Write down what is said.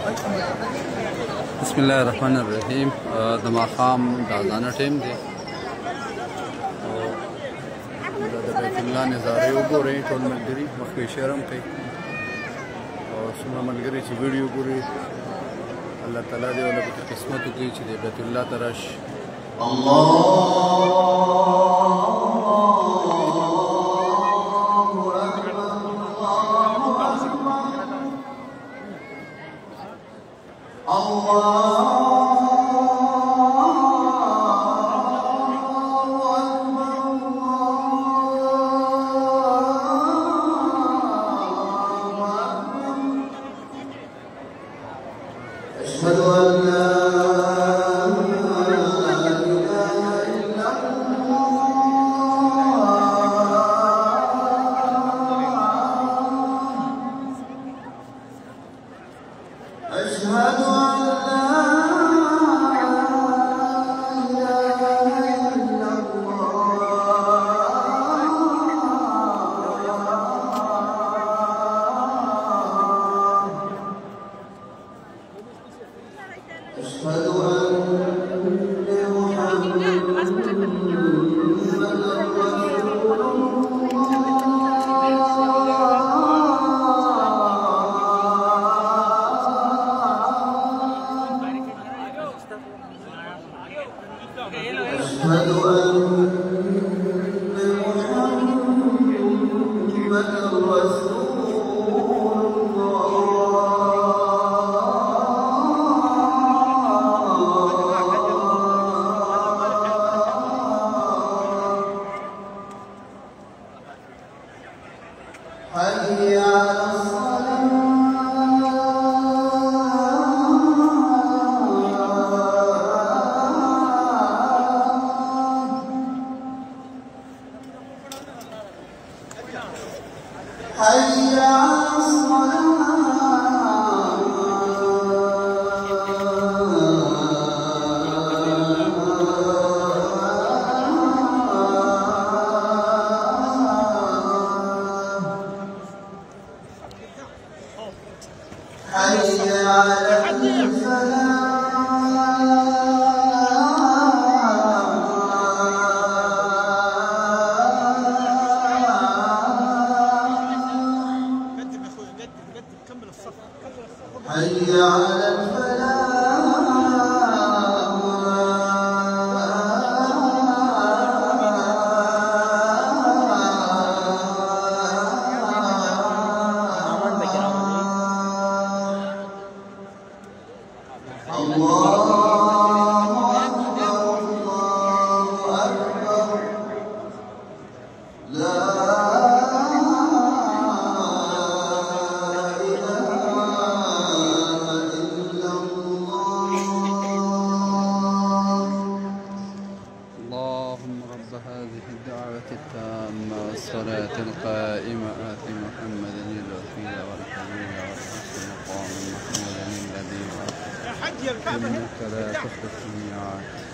بسم الله الرحمن الرحیم. د ماښام د اذانه ټیم دی او د بیت الله نظارې وګورئ. ټول ملګري مخکې شرم کوي او څومره ملګري چې ویډیو ګوري، الله تعالی دې ولې پکې قسمت وکړي چې د بیت الله ته راشي. أشهد أن لا إله إلا الله. أشهد أن لا إله إلا أشهد أن محمدا رسول الله. أشهد أن محمدا رسول حي على الصلاة. حي على حي على حي على اللهم رب هذه الدعوة التامة والصلاة القائمة آت محمدا الوسيلة والفضيلة وابعثه مقاما محمودا الذي وعدته إنك لا تخلف الميعاد.